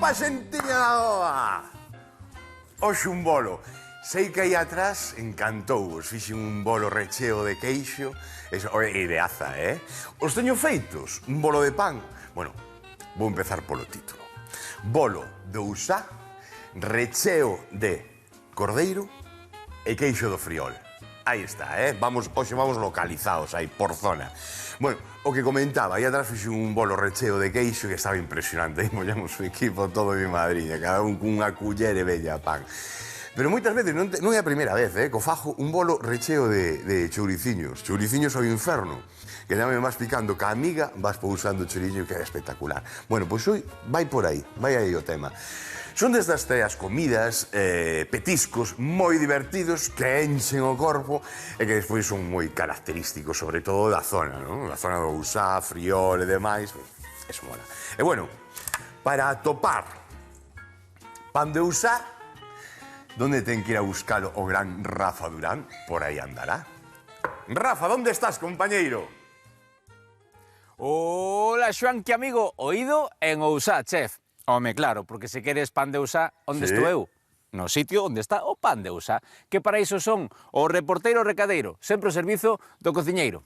pa xentiña da boa! Oxe un bolo. Sei que aí atrás encantouvos. Fixen un bolo recheo de queixo e de aza, Os teño feitos. Un bolo de pan. Bueno, vou empezar polo título. Bolo de ousá, recheo de cordeiro e queixo do friol. Aí está, Hoxe vamos localizados aí, por zona. Bueno, o que comentaba, aí atrás fixen un bolo recheo de queixo que estaba impresionante. Aí mollamos o equipo todo en Madrid, cada un cunha culler e bella pan. Pero moitas veces, non é a primeira vez, co fajo un bolo recheo de chouriciños. Chouriciños ao inferno. Que ya me vas picando ca amiga, vas pousando chouriño que é espectacular. Bueno, pois hoy vai por aí, vai aí o tema. Son destas teas comidas, petiscos moi divertidos que enchen o corpo e que despois son moi característicos, sobre todo da zona, non? Da zona do Ousá, Friol e demais, eso mola. E bueno, para atopar pan de Ousá, donde ten que ir a buscalo o gran Rafa Durán? Por aí andará. Rafa, ¿dónde estás, compañeiro? Hola, Xoan, que amigo, oído en Ousá, chef. Home, claro, porque se queres pan de Ousá, onde estou eu? No sitio onde está o pan de Ousá, que para iso son o reporteiro recadeiro, sempre o servizo do cociñeiro.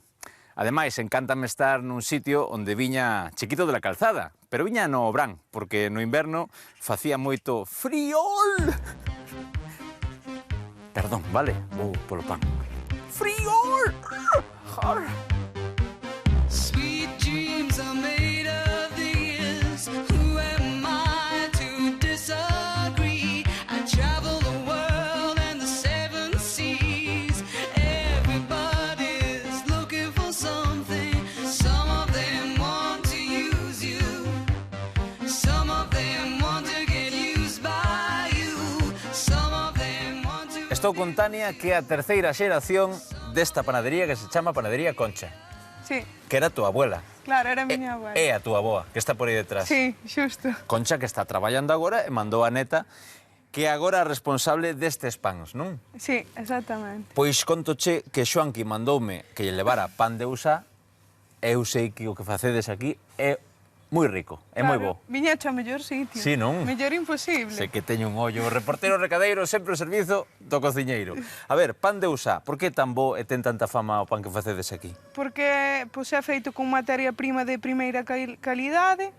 Ademais, encántame estar nun sitio onde viña chiquito de la calzada, pero viña no verán, porque no inverno facía moito friol. Perdón, vale, vou polo pan. Friol! Sweet dreams are made of these. Who am I to disagree? I travel the world and the seven seas. Everybody's looking for something. Some of them want to use you. Some of them want to get used by you. Some of them want to... Estou con Tania, que é a terceira xeración desta panadería que se chama Panadería Concha. Sí, Que era a túa abuela. claro, era a miña abuela. É a túa aboa, que está por aí detrás. Sí, xusto. Concha, que está traballando agora e mandou a neta, que é agora a responsable destes pans, non? Sí, exactamente. Pois contoche que Xoanqui mandoume que lle levara pan de Ousá, e eu sei que o que facedes aquí é moi rico, é moi bo. Viña ao mellor sitio. Sí, non? Mellor imposible. Sei que teño un ollo. O reportero recadeiro, sempre o servizo do cociñeiro. A ver, pan de Ousá, por que tan bo e ten tanta fama o pan que facedes aquí? Porque pois, é feito con materia prima de primeira calidade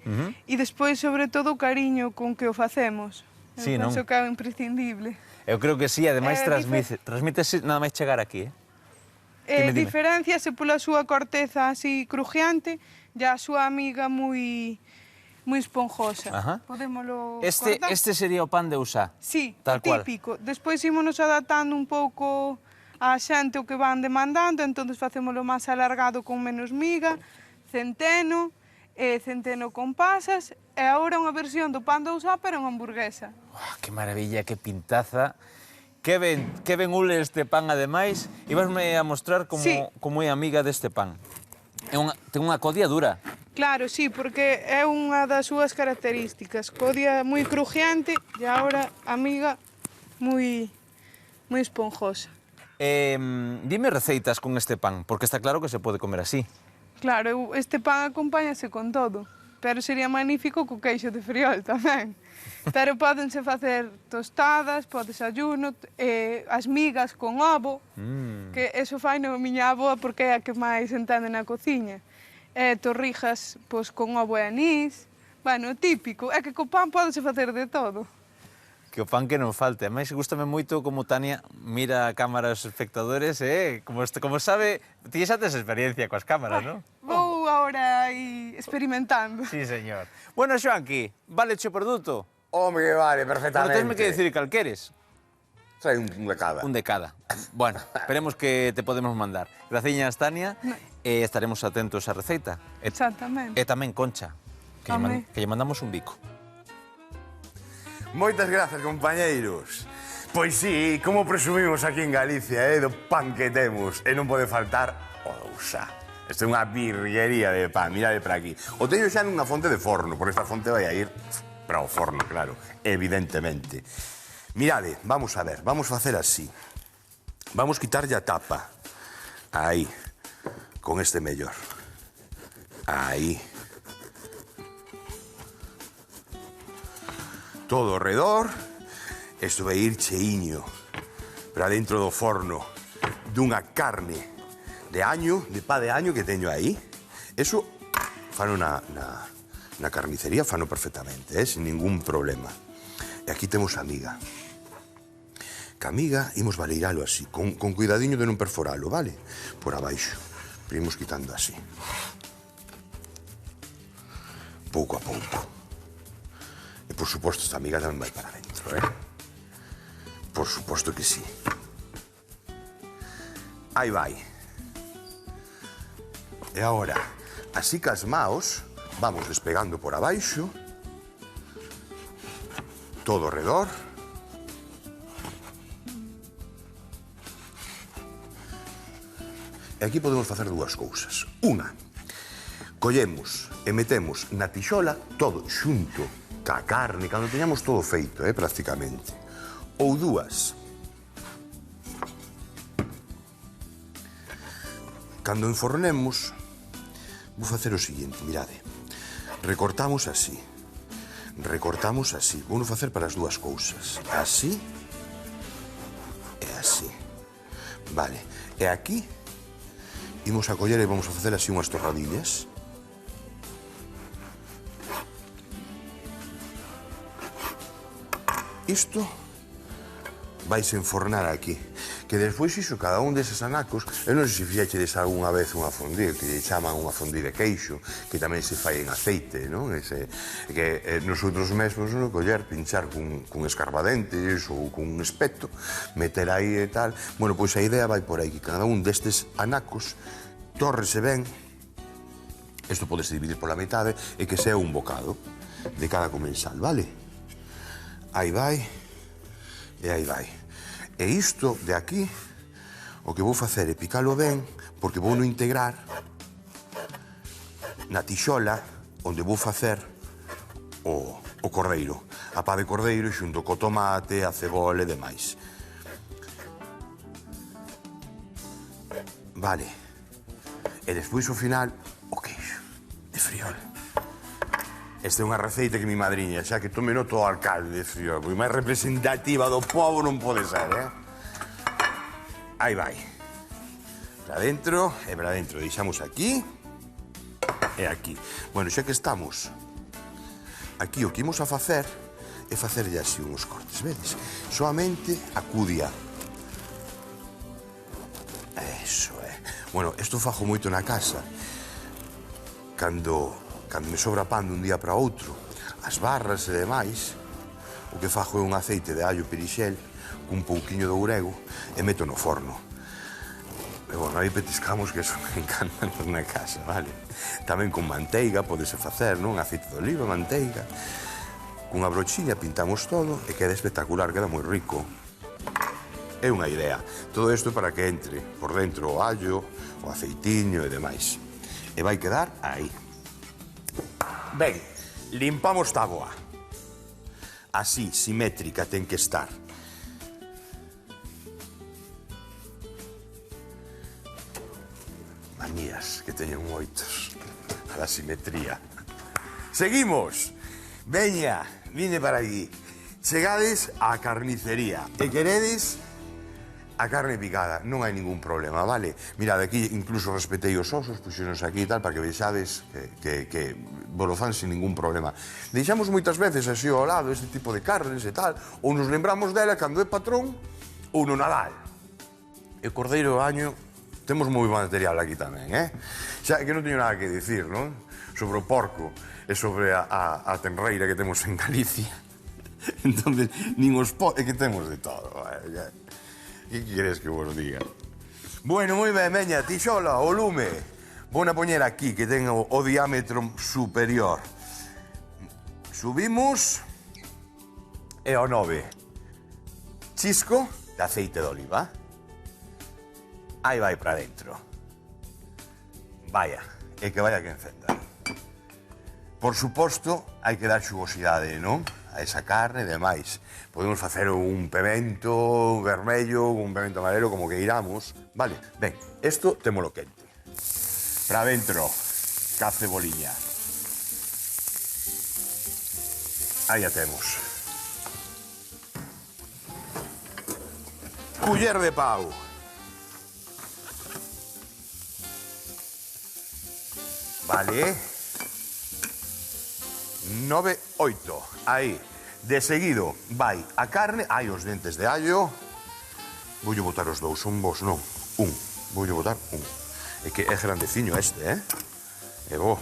e despois, sobre todo, o cariño con que o facemos. Sí, Eu non? penso que é imprescindible. Eu creo que sí, ademais dife- transmítese nada máis chegar aquí, Dime, dime. Diferenciase pola súa corteza así crujiante e a súa amiga moi esponjosa. Ajá. Podémolo Este sería o pan de Ousá. Sí, tal cual. típico. Despois ímonos adaptando un pouco a xente o que van demandando, entón facémolo máis alargado con menos miga, centeno con pasas, e agora unha versión do pan de Ousá, pero en hamburguesa. Uah, que maravilla, que pintaza. Que ben ule este pan, ademais, e vasme a mostrar como, Sí. como é amiga deste pan. Ten unha codia dura. Claro, sí, porque é unha das súas características. Codia moi crujiante e agora amiga moi esponjosa. Dime receitas con este pan, porque está claro que se pode comer así. Claro, este pan acompáñase con todo, pero sería magnífico co queixo de friol tamén. Pero pódense facer tostadas, po desayuno, as migas con ovo, que eso fai na miña avoa porque é a que máis entende na cociña. Torrijas pois, con ovo e anís, bueno, típico, é que co pan pódese facer de todo. Que o pan que non falte. Ademais, gustame moito como Tania mira a cámara aos espectadores, como sabe, ti xa tes experiencia coas cámaras, non? Vou agora aí experimentando. Sí, señor. Bueno, Xoanqui, vale o produto? Home, que vale, perfectamente. Pero tenme que decir cal queres. Trae un de cada. Un de cada. Bueno, esperemos que te podemos mandar. Graciñas, Tania, e estaremos atentos á receita. Exactamente. E tamén Concha, que lle mandamos un bico. Moitas grazas, compañeiros. Pois sí, como presumimos aquí en Galicia, do pan que temos. E non pode faltar o de Ousá. Isto é unha virguería de pan, mirade para aquí. O teño xa nunha fonte de forno, porque esta fonte vai a ir para o forno, claro, evidentemente. Mirade, vamos a ver, vamos facer así. Vamos quitarlle a tapa. Aí, con este mellor. Aí. todo ao redor. Isto vai ir cheiño para dentro do forno dunha carne de año, de pá de año que teño aí. Eso fano na carnicería, fano perfectamente, sin ningún problema. E aquí temos a miga. Que a miga imos baleiralo así, con cuidadiño de non perforalo, vale? Por abaixo. Pero imos quitando así. Pouco a pouco. E, por suposto, esta miga tamén vai para dentro, Por suposto que sí. Aí vai. E agora, así que as maos, vamos despegando por abaixo, todo ao redor. E aquí podemos facer dúas cousas. Unha, collemos e metemos na tixola todo xunto ca carne, cando teñamos todo feito, prácticamente. Ou dúas, cando enfornemos, vou facer o seguinte, mirade. Recortamos así. Vou facer para as dúas cousas. Así e así. Vale. E aquí imos a coller e vamos a facer así unhas torradillas. Isto vais enfornar aquí. Que despois iso, cada un deses anacos, eu non sei se fixechedes algunha vez unha fondue, que lle chaman unha fondue de queixo, que tamén se fai en aceite, non? Que nosotros mesmos, non? Coller, pinchar cun escarbadentes ou cun espeto, meter aí e tal. Bueno, pois a idea vai por aí, que cada un destes anacos tórrese ben, isto podese dividir pola metade, e que sea un bocado de cada comensal, vale? Aí vai, e aí vai. E isto de aquí, o que vou facer é picalo ben, porque vou no integrar na tixola onde vou facer o cordeiro. A pá de cordeiro xunto co tomate, a cebola e demais. Vale. E despois, ao final, o queixo de Friol. Esta é unha receita que mi madriña, xa que tome nota o alcalde de Friol, porque máis representativa do povo non pode ser, Aí vai. Para dentro, e para dentro. Deixamos aquí e aquí. Bueno, xa que estamos aquí, o que imos a facer é facerlle así uns cortes, vedes? Soamente a cudia. Eso é. Bueno, isto fajo moito na casa. Cando me sobra pan dun día para outro, as barras e demais, o que fajo é un aceite de allo perixel, un pouquiño de ourego, e meto no forno. E, bueno, aí petiscamos que eso me encanta na casa, vale? Tamén con manteiga, podese facer, non? Aceite de oliva, manteiga. Cunha brochiña pintamos todo e queda espectacular, queda moi rico. É unha idea. Todo isto para que entre por dentro o allo, o aceitiño e demais. E vai quedar aí. Ben, limpamos táboa. Así, simétrica, ten que estar. Manías que teñen moitos. A la simetría. Seguimos. Veña, vine para aquí. Chegades á carnicería. E queredes a carne picada, non hai ningún problema, vale? Mirad, aquí incluso respetei os osos, puxenos aquí e tal, para que vexades que volo fan sin ningún problema. Deixamos moitas veces así ao lado este tipo de carnes e tal, ou nos lembramos dela cando é patrón, ou no Nadal. E cordeiro año, temos moi bon material aquí tamén, Xa que non teño nada que dicir, non? Sobre o porco e sobre a tenreira que temos en Galicia. Entón, nin os é que temos de todo, Que queres que vos diga? Bueno, moi ben, veña, tixola, o lume. Vou a poñer aquí, que ten o diámetro superior. Subimos. E o 9. Chisco de aceite de oliva. Aí vai para dentro. Vaya, e que vaya que encenda. Por suposto, hai que dar xugosidade, non? A esa carne e demais. Podemos facer un pemento vermello, un pemento amarelo, como que iramos. Vale, ben, isto témolo quente. Para dentro, ca ceboliña. Aí a temos. Culler de pau. Vale. 9, 8. Aí. De seguido vai a carne. Hai os dentes de allo. Voulle botar os dous. Son vos, non. Un. Voulle botar un. É que é grandeciño este, É bo.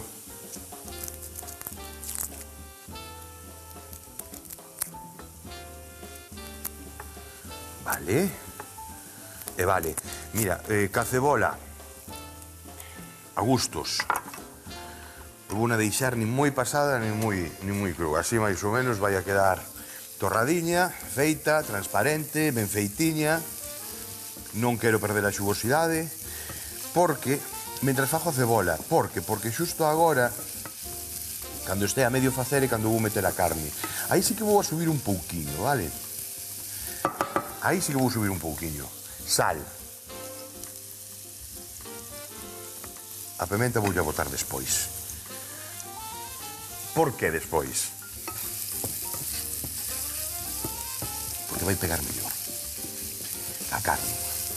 Vale. E vale. Mira, cacebola. A gustos. Non vou deixar nin moi pasada nin moi cruda. Así máis ou menos vai a quedar torradiña, feita, transparente, ben feitiña. Non quero perder a xugosidade. Porque, mentras fajo a cebola, porque xusto agora, cando este a medio facer e cando vou meter a carne, aí sí que vou a subir un pouquiño, vale? Aí sí que vou subir un pouquiño. Sal. A pimenta voulle a botar despois. Por que despois? Porque vai pegar mellor. A carne.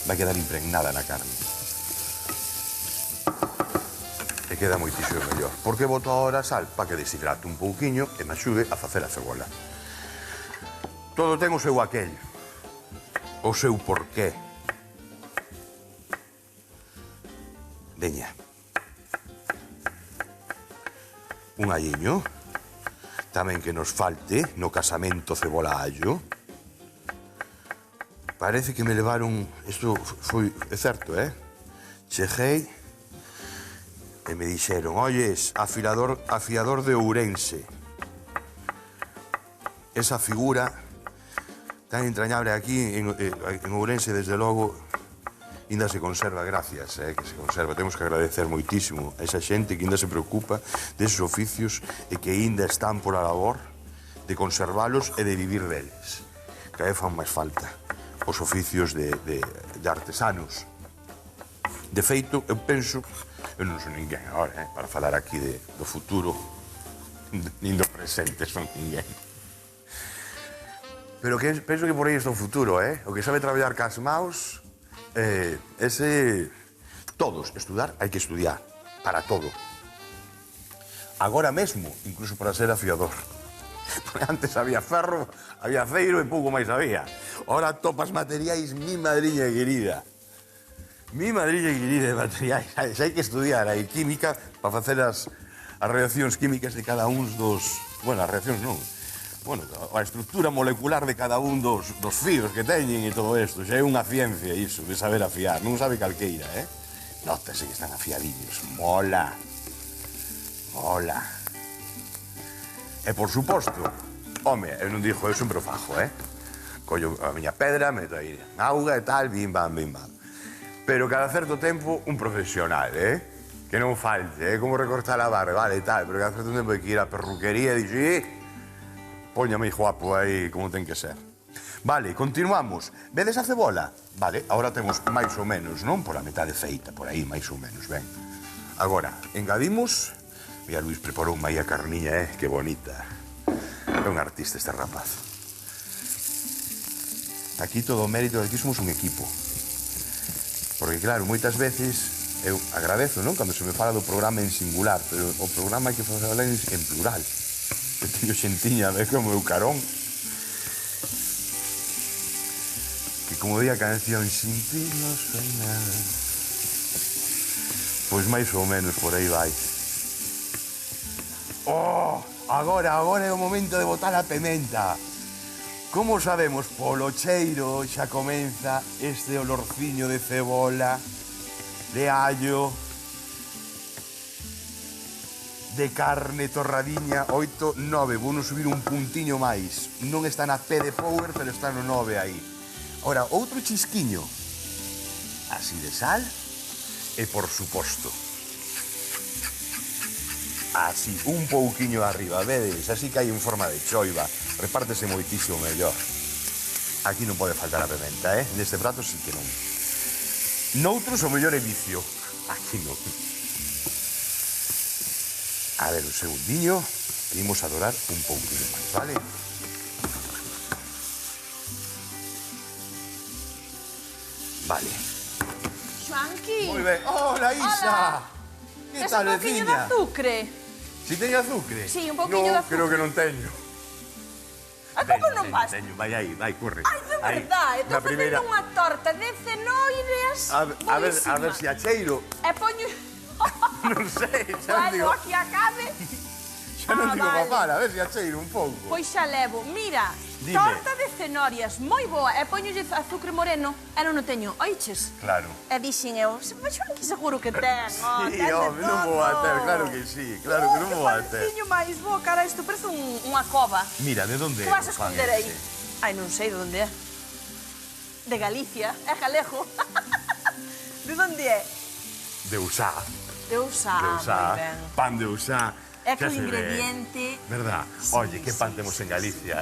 Vai quedar impregnada na carne. E queda moitísimo mellor. Por que boto agora sal? Para que deshidrate un pouquiño e me axude a facer a cebola. Todo ten o seu aquel. O seu porqué. Veña. Un alliño. Tamén que nos falte no casamento cebola-allo. Parece que me levaron... Isto foi... É certo, Cheguei e me dixeron: oyes, afiador de Ourense. Esa figura tan entrañable aquí en Ourense, desde logo, ainda se conserva, gracias, que se conserva. Temos que agradecer moitísimo a esa xente que ainda se preocupa deses oficios e que ainda están por a labor de conservalos e de vivir deles. Cada vez fan máis falta os oficios de artesanos. De feito, eu penso, eu non son ninguén agora, para falar aquí do futuro, nin do presente son ninguén. Pero que penso que por aí está o futuro, O que sabe traballar cas maus, ese... Todos, estudar, hai que estudiar, para todo. Agora mesmo, incluso para ser afiador. Porque antes había ferro, había aceiro e pouco máis había. Ahora topas materiais, mi madriña querida. Mi madriña querida de materiais. Hai que estudiar, hai química para facer as reaccións químicas de cada un dos... Bueno, as reaccións non. Bueno, a estructura molecular de cada un dos fíos que teñen e todo isto. Xa é unha ciencia iso, de saber afiar. Non sabe calqueira, Nótase que están afiadiños. Mola. Mola. E por suposto, home, eu non dixo, eu sempre o fajo, Collo a miña pedra, meto aí auga e tal, bim, bam, bim, bam. Pero cada certo tempo, un profesional, Que non falte, como recortar a barba, vale, tal. Pero cada certo tempo hai que ir á perruquería e dixo, póñame guapo aí, como ten que ser. Vale, continuamos. Vedes a cebola? Vale, agora temos máis ou menos, non? Por a metade feita, por aí, máis ou menos, ben. Agora, engadimos... Mira, Luis preparou aí a carniña, que bonita. É un artista este rapaz. Aquí todo o mérito, aquí somos un equipo. Porque, claro, moitas veces eu agradezo, non? Cando se me fala do programa en singular, pero o programa hai que falar en plural. Eu teño xentiña, como meu carón. Que como di a canción, sin ti non soy nada. Pois máis ou menos por aí vai. Oh, agora é o momento de botar a pementa. Como sabemos, polo cheiro xa comeza este olorciño de cebola, de allo, de carne torradiña. 8, 9, vou subir un puntiño máis. Non está na P de Power, pero está no 9 aí. Ora, outro chisquiño. Así de sal. E por suposto, así, un pouquiño arriba, vedes? Así que hai en forma de choiva. Repártese moitísimo mellor. Aquí non pode faltar a pimenta, Neste prato sí que non. Noutros o mellor é vicio. Aquí non. A ver, un segundiño. Imos a dorar un pouquinho máis, vale? Vale. Xoanqui. Moi ben. Hola, Isa. Que Es tal, un pouquiño de veciña? azúcar. Si teño azúcar? Sí, un pouquiño de No, azúcar. creo que non teño. Ah, como non vas? Teño. Vai aí, vai, corre. Ai, de Aí. verdade, estou Na primeira. facendo unha torta de cenoides A ver si a cheiro. E poño... Non sei, xa non Bueno, digo. aquí acabe. Xa non digo vale. papar, a ver si a cheiro un pouco. Pois xa levo, mira, Dime. torta de cenorias, moi boa. E poñolle azúcar moreno, e non o teño, oiches? Claro. E dixen eu, Xoanqui seguro que ten, Sí, ten de home, non vou todo. a ter, claro que sí, claro que non vou a ter. Que paliño máis bo, cara, isto parece unha cova. Mira, de onde Que é vas a o pan esconder aí? ese? Ai, non sei de onde é. De Galicia, é galego. De onde é? De Usá. De Usá, De Usá. moi ben. Pan de Usá. É que xa o se ve. ingrediente... Verdad? Sí, Oye, que pan sí, temos sí, en Galicia,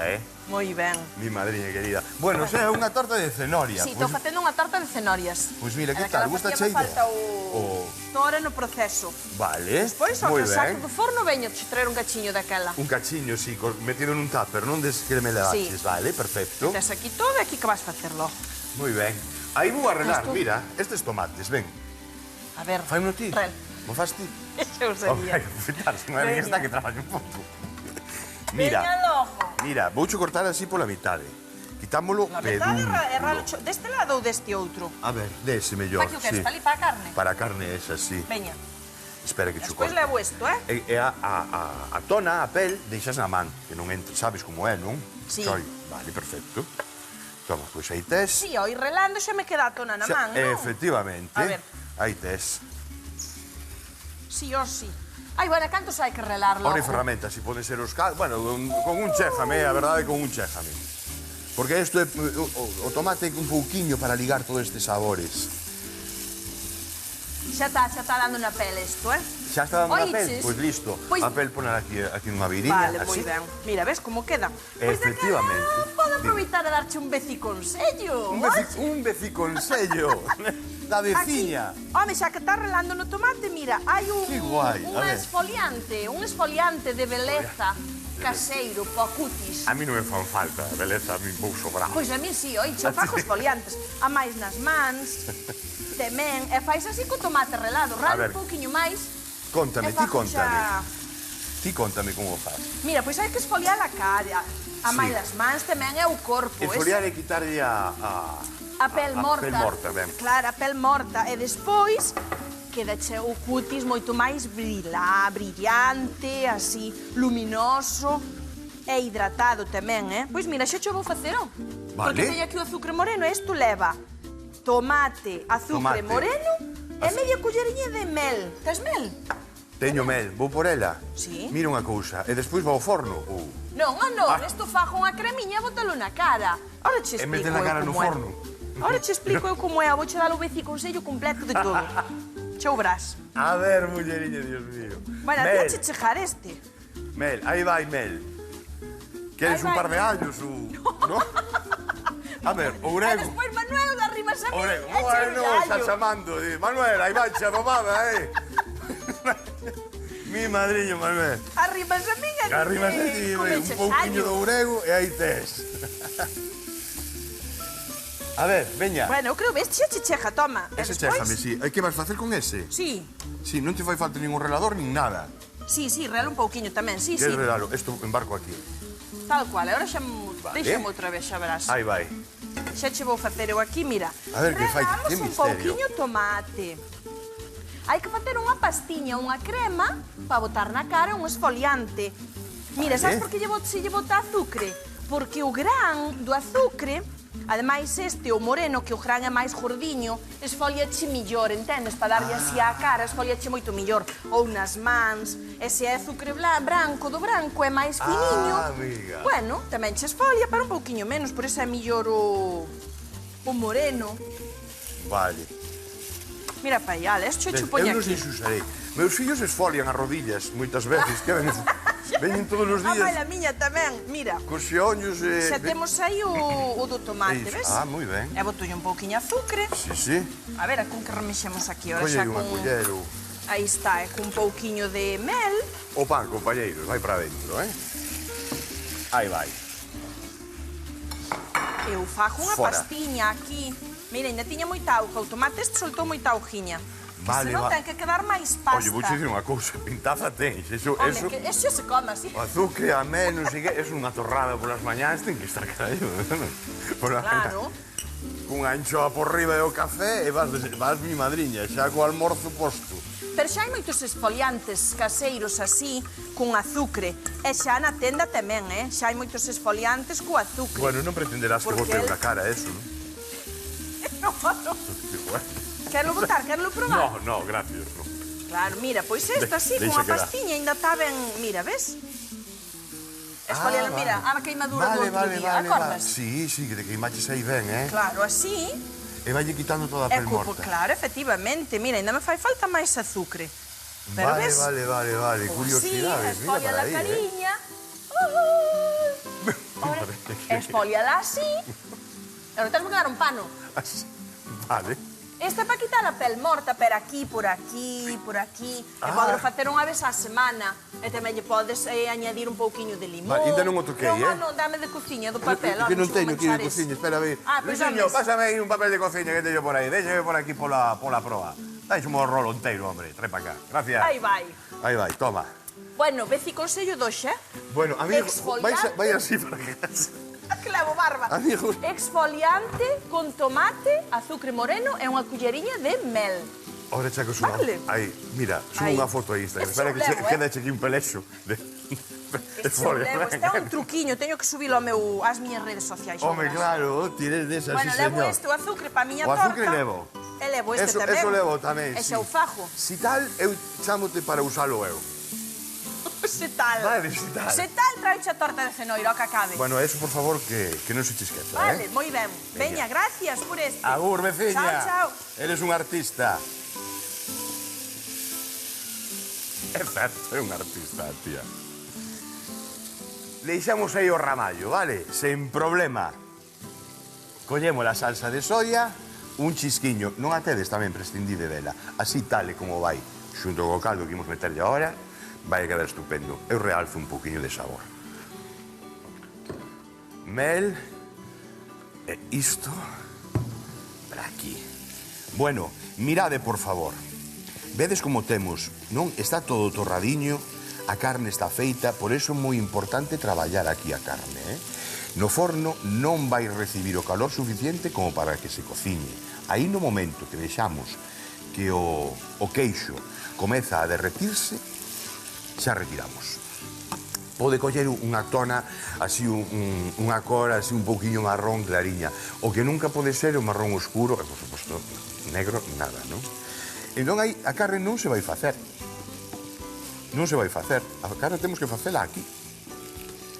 Moi ben. Mi madriña querida. Bueno, xa é unha torta de cenoria. Si, estou facendo unha torta de cenorias. Pois mira, que E tal? daquela Gusta facía me cheiro? falta o... Tora no proceso. Vale, Pois, ao moi que saco ben. do forno, veño te traer un cachiño daquela. Un cachiño, sí, metido nun tupper, non des que me levaches, Sí. vale, perfecto. Tes aquí todo e aquí que vas facerlo. Moi ben. Aí vou a relar, Isto. mira, estes tomates, ven. A ver, Fai uno ti. Rel. Mo fas ti? Eu sabía. Ok, fitarse, non é que está que traballe un pouco. Mira, Veña logo. mira, voucho cortar así pola mitade. Quitámolo Na metade é ralo pedúnculo. deste lado ou deste outro? A ver, dese mellor, Pa que o queres, sí. pa ali, para a carne? Para a carne esa, sí. Veña, Espera que cho despois corte. levo isto, E a tona, a pel, deixas na man, que non entra, sabes como é, non? Sí. Soy. Vale, perfecto. Toma, pois aí tes. Si, ó, ir relando xa me queda a tona na man, non? Efectivamente. A ver. Aí tes. Si, ó, si. Ai, bueno, cantos hai que relar logo? Ahora hai ferramentas, si poden ser os bueno, con un chéjame, a verdade, con un chéjame. Porque isto é, o tomate é un pouquiño para ligar todos estes sabores. Xa está dando na pele isto, Xa está dando a pel? Oiches? Pois listo. Pois- A pel poner aquí nunha viiriña, Vale, así. moi ben. Mira, ves como queda? Pois Efectivamente. daquela podo aproveitar a darche un beciconsello. Un beciconsello da veciña. Aquí, home, xa que está relando no tomate, mira, hai Que guai, a ver. un esfoliante de beleza caseiro, pa cutis. A mí non me fan falta, beleza, a mí vou sobrar. Pois a mí sí, oi, xa fago esfoliantes. A máis nas mans, temén, e fais así co tomate relado, A ralo ver. un pouquiño máis. Contame, e ti fago contame. xa- Ti contame como faz. Mira, pois hai que esfoliar a cara, a Sí. máis as mans tamén é o corpo. Esfoliar e quitarlle A pel morta. A pel morta, ben. Claro, a pel morta. E despois quedache o cutis moito máis brillante, así, luminoso e hidratado tamén, Pois mira, xa cho vou facer, Vale. Porque teño aquí o azúcar moreno, e isto leva tomate, azúcar Tomate. moreno e media culleriña de mel. Tes mel? Teño mel, vou por ela. Sí. Mira unha cousa, e despois vou ao forno. Non, non, Ah. isto fago unha cremiña e bótalo na cara. Ahora che E explico mete na eu cara no como é. forno. Ahora che explico eu como é, vou che dar o beciconsello completo de todo. Chau brás. A ver, mulleriña, Dios mío. Bueno, mel, deixe chejar este. mel, aí vai mel. Queres Aí un vai par de mel. años, no? A ver, E ourego. despois Manuel da Rimas a mí. Ourego. échale Bueno, un está allo. chamando. Manuel, aí vai xa domada, Mi madriño, Manuel. Arrimas a min e Arrimas aquí, un pouquiño de ourego e aí tes. A ver, veña. Bueno, eu creo, ves, xa che cheja, toma. E Ese despois- chéjame, sí. Que vas facer con ese? Sí, Sí, non te fai falta ningún relador nin nada. sí, rela un pouquiño tamén, sí, Queres sí. relalo? Esto embarco aquí. Tal cual, agora xa Vale. deixame outra vez, xa verás. Aí vai. Xa che vou facer eu aquí, mira. A ver, que fai, Relamos que un misterio. pouquiño tomate. Hai que facer unha pastiña, unha crema, para botar na cara un esfoliante. Mira, Vale. sabes por que se lle bota azucre? Porque o gran do azucre, ademais este, o moreno, que o gran é máis gordiño, esfoliache millor, entendes? Para darlle así á cara, esfoliache moito millor. Ou nas mans, e se é azucre branco do branco é máis finiño. amiga. Bueno, tamén che esfolia, pero un pouquiño menos, por eso é millor o moreno. Vale. Mira pa aí, Ale, isto che Eu poño non sei aquí. se usarei. Meus fillos esfolian as rodillas moitas veces, que veñen todos os A días mala miña tamén, mira. cos xeoños e... Xa temos aí o do tomate, Iso. ves? Ah, moi ben. E botolle un pouquiño azucre. Sí, sí. A ver, con que remexemos aquí, ahora Colle xa unha con... cullero. Aí está, e con un pouquiño de mel. O pan, compañeiros, vai para dentro, Aí vai. Eu fago unha Fora. pastiña aquí. Mira, ainda tiña moita auga. O tomate este soltou moita augiña. Vale, senón va. ten que quedar máis pasta. Oye, vou dicir unha cousa, pintaza tens. Eso, Home, eso, que eso se come así. o azúcar, a mel, non sei que, es unha torrada polas mañás, ten que estar carallo. Claro. Cun anchoa por riba e o café, e vas mi madriña, xa co almorzo posto. Pero xa hai moitos esfoliantes caseiros así, con azucre. E xa na tenda tamén, Xa hai moitos esfoliantes co azucre. Bueno, non pretenderás que Porque bote el- unha cara eso, non? No. Quero botar, quero probar. No, gracias, no. Claro, mira, pois esta así, con Deixa a quedar. pastiña, ainda está ben... Mira, ves? Esfoliala, mira, a queimadura do outro día, acordas? Sí, que te queimaches aí ben, Claro, así. E valle quitando toda a E pel cupo, morta. claro, efectivamente. Mira, ainda me fai falta máis azucre. Pero Vale, ves? vale, curiosidades, Así, mira esfolia para la aí, cariña. Ahora, esfoliala así. Ahora tens que dar un pano. Así. Vale. Esta é para quitar a pel morta, pero aquí, por aquí, por aquí. E podes facer unha vez á semana. E tamén lle podes añadir un pouquiño de limón. Vale, ainda non o toquei, Non, dame de cociña, do papel. Que non deixa-me teño aquí de manchar cociña, ese. espera a ver. Pois Luisinho, dames. pásame aí un papel de cociña que teño por aí. Déxame por aquí pola proa. Dais un rolo inteiro, hombre. Trae para acá. Gracias. Aí vai. Aí vai, toma. Bueno, vez e consello do xa. Bueno, amigo, Exfoliante. vai así para casa. Que levo barba. Amigos. Exfoliante con tomate, azúcar moreno e unha culleriña de mel. Ahora chacos unha... Vale. Aí, mira, subo Aí. unha foto aí. Espera Este que eu levo, queda aquí un pelexo. Este é un truquiño, teño que subilo ás miñas redes sociais. Home, verás. claro, tires desas, Bueno, sí, levo señor. este, o azúcar para a miña O torta. azúcar levo. E levo este tamén. Eso levo tamén, E sí. xa o fajo. Si tal, eu chámote para usalo eu. Se tal. Vale, se tal. Se tal, trae a torta de cenoiro, que acabe. Bueno, eso, por favor, que non se te esqueza, Vale, moi ben. Veña, gracias por este. Agur, veciña. Chao, chao. Eres un artista. É certo, é un artista, tía. Deixamos aí o ramallo, vale? Sen problema. Collemos a salsa de soia, un chisquiño. Non a tedes tamén prescindide dela. Así tal e como vai, xunto co caldo que imos meterlle agora, vai quedar estupendo. Eu realzo un poquinho de sabor. Mel. E isto para aquí. Bueno, mirade, por favor. Vedes como temos, non? Está todo torradiño, a carne está feita, por eso é moi importante traballar aquí a carne, No forno non vai recibir o calor suficiente como para que se cociñe. Aí no momento que deixamos que o queixo comeza a derretirse, xa retiramos. Pode coller unha tona, así unha cor, así un pouquiño marrón clariña. O que nunca pode ser o marrón oscuro, e, por suposto, negro, nada, non? Entón, aí, a carne non se vai facer. Non se vai facer. A carne temos que facela aquí.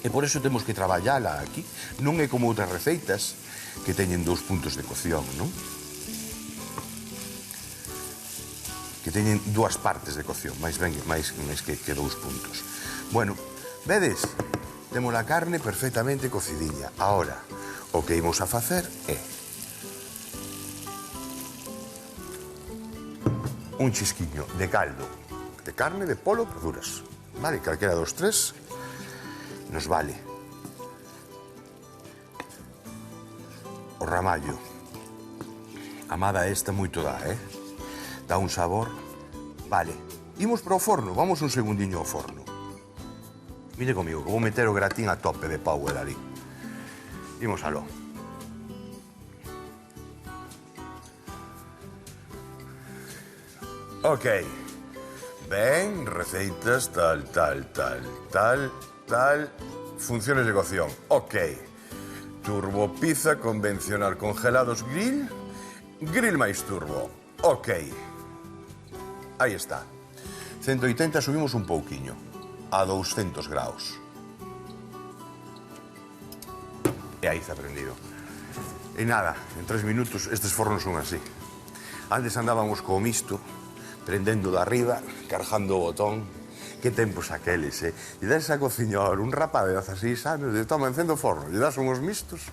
E por eso temos que traballala aquí. Non é como outras receitas que teñen 2 puntos de cocción, non? Que teñen 2 partes de cocción, máis que 2 puntos. Bueno, vedes? Temos a carne perfectamente cocidiña. Ahora, o que imos a facer é un chisquiño de caldo de carne de polo verduras. Vale, calquera dos 3 nos vale. O ramallo. Amada esta moito dá, Dá un sabor. Vale. Imos para o forno, vamos un segundiño ao forno. Mire comigo, que vou meter o gratín a tope de power ali. Imos aló. Ok. Ben, receitas, tal. Funciones de cocción. Ok. Turbo pizza convencional congelados grill. Grill máis turbo. Ok. Aí está. 180 subimos un pouquiño. A 200 graus. E aí está prendido. E nada, en 3 minutos estes fornos son así. Antes andábamos co misto, prendendo de arriba, cargando o botón. Que tempos aqueles, E das a cociñor un rapaz de 16 anos, de toma, encendo o forno, lle das unhos mistos,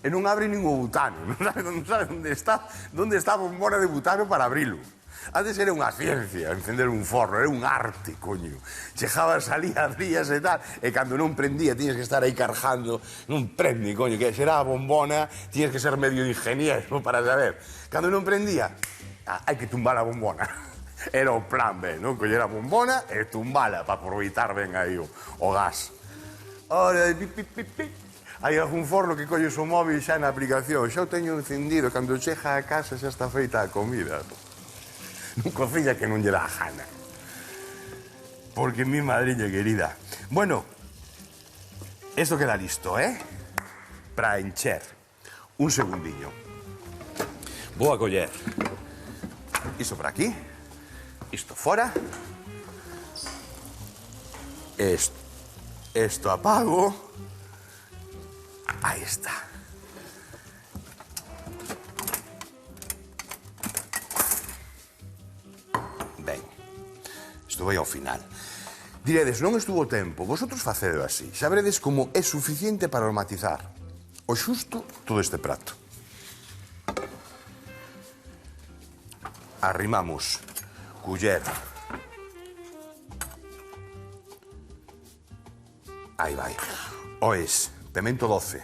e non abre ningún butano, non sabe onde está a bombona de butano para abrilo. Antes era unha ciencia encender un forno, era un arte, coño. Chegabas ali, abrías e tal, e cando non prendía, tiñas que estar aí cargando, non prende, coño, que será a bombona, tiñas que ser medio ingeniero para saber. Cando non prendía, hai que tumbar a bombona. Era o plan B, non? Coller a bombona e tumbala para aproveitar ben aí o gas. Ora, hai algún forno que colles o móvil xa na aplicación, xa o teño encendido, cando chega a casa xa está feita a comida. Non cocina que non lle dá a gana. Porque mi madriña querida. Bueno, esto queda listo, ¿eh? Para encher. Un segundiño. Vou a coller isto para aquí, isto fora, esto apago, aí está. Ben, isto vai ao final. Diredes, non estuvo tempo, vosotros facedo así, xa veredes como é suficiente para aromatizar o xusto todo este prato. Arrimamos culler. Aí vai. Oes, pemento doce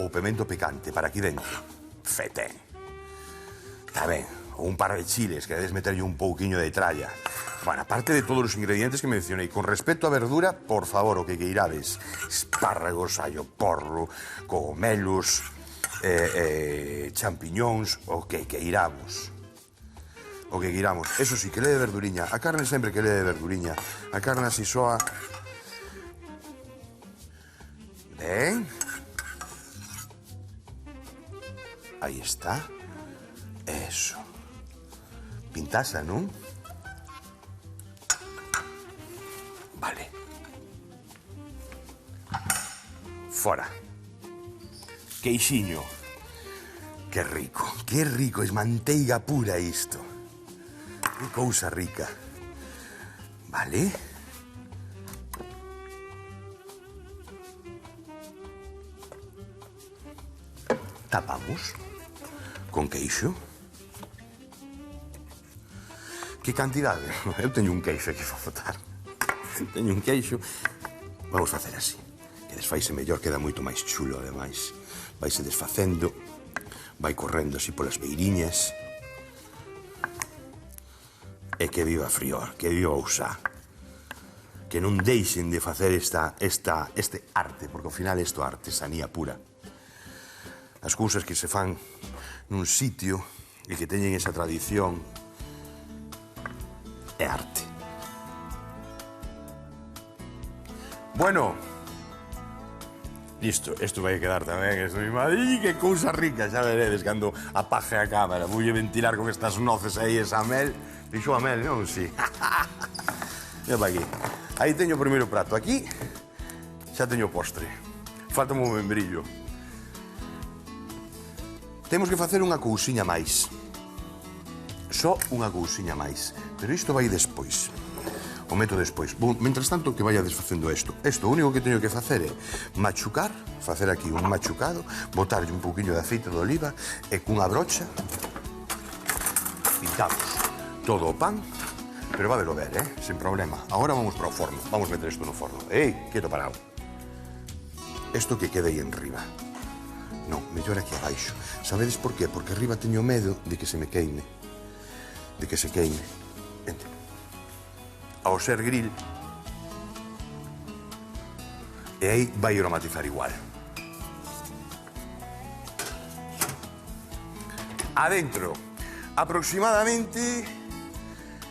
ou pemento picante para aquí dentro. Fetén. Está ben. Ou un par de chiles, que debes meterlle un pouquiño de tralla. Bueno, aparte de todos os ingredientes que mencionei, con respecto a verdura, por favor, o que queirades. Espárragos, allo porro, cogomelos, champiñóns, o que queiramos. O que queiramos. Eso sí, que le de verduriña. A carne sempre que le de verduriña. A carne así soa. Ben. Aí está. Eso. Pintasa, non? Vale. Fora. Queixiño. Que rico, es manteiga pura isto. Que cousa rica. Vale. Tapamos con queixo. Que cantidade? Eu teño un queixo que vou botar. Teño un queixo. Vamos facer así. Que desfaise mellor, queda moito máis chulo, ademais. Vaise desfacendo, vai correndo así polas beiriñas. E que viva Friol, que viva Ousá. Que non deixen de facer este arte, porque ao final isto é artesanía pura. As cousas que se fan nun sitio e que teñen esa tradición é arte. Bueno, listo, isto vai quedar tamén, isto mismo. ¡Ay, que cousa rica! Xa veredes cando apaje a cámara. Voulle ventilar con estas noces aí, esa mel. Dixo a mel, non? Si. Mira pa aquí. Aí teño o primeiro prato. Aquí xa teño o postre. Falta un membrillo. Temos que facer unha cousiña máis. Só unha cousiña máis. Pero isto vai despois. O meto despois. Bom, mentras tanto que vaya desfacendo isto. Isto, o único que teño que facer é machucar, facer aquí un machucado, botarlle un pouquiño de aceite de oliva e cunha brocha pintamos todo o pan, pero va de lo ver, sin problema. Ahora vamos para o forno. Vamos a meter isto no forno. Ei, quieto parado. Isto que quede aí enriba. Non, mellor aquí abaixo. Sabedes por qué? Porque arriba teño medo de que se me queime. De que se queime. Vente. Ao ser grill, e aí vai aromatizar igual. Adentro, aproximadamente,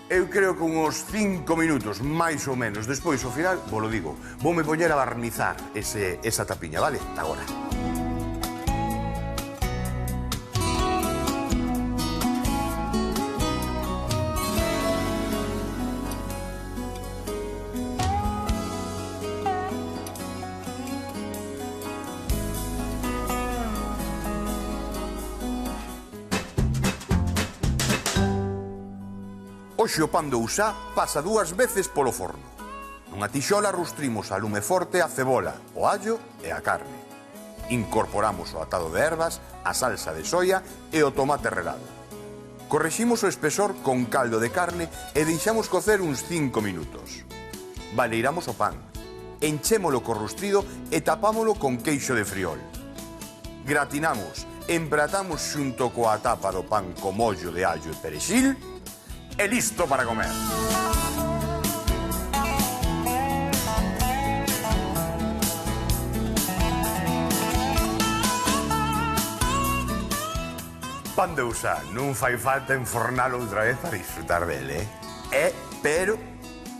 eu creo que uns 5 minutos, máis ou menos. Despois, ao final, vos lo digo, voume poñer a barnizar esa tapiña, vale? Ata agora. Hoxe o pan de Ousá pasa 2 veces polo forno. Nunha tixola rustrimos a lume forte a cebola, o allo e a carne. Incorporamos o atado de ervas, a salsa de soia e o tomate relado. Correximos o espesor con caldo de carne e deixamos cocer uns 5 minutos. Baleiramos o pan, enchémolo co rustrido e tapámolo con queixo de friol. Gratinamos, empratamos xunto coa tapa do pan co mollo de allo e perexil e listo para comer. Pan de Usa, non fai falta enfornalo outra vez para disfrutar dele, pero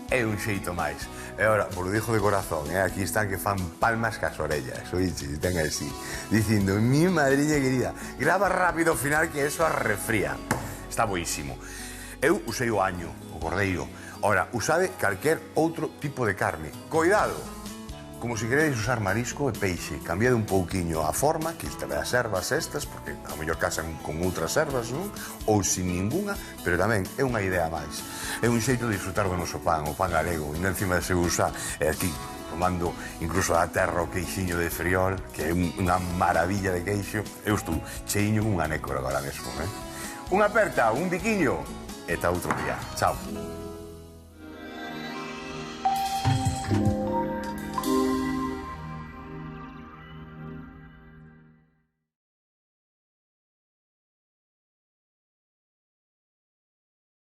é un xeito máis. E ora, por lo dijo de corazón, aquí están que fan palmas cas orellas, oíche, ten así, dicindo, mi madriña querida, grava rápido o final que eso arrefría. Está boísimo. Eu usei o año, o cordeiro. Ora, usade calquer outro tipo de carne. Coidado! Como se queredes usar marisco e peixe, cambiade un pouquiño a forma, que te as ervas estas, porque a mellor casan con outras ervas, non? Ou sin ninguna, pero tamén é unha idea máis. É un xeito de disfrutar do noso pan, o pan galego, e encima de se usa, e aquí, tomando incluso da terra o queixiño de friol, que é unha maravilla de queixo. Eu estou cheiño cunha nécora agora mesmo, Unha aperta, un biquiño, e ta outro día. Chao.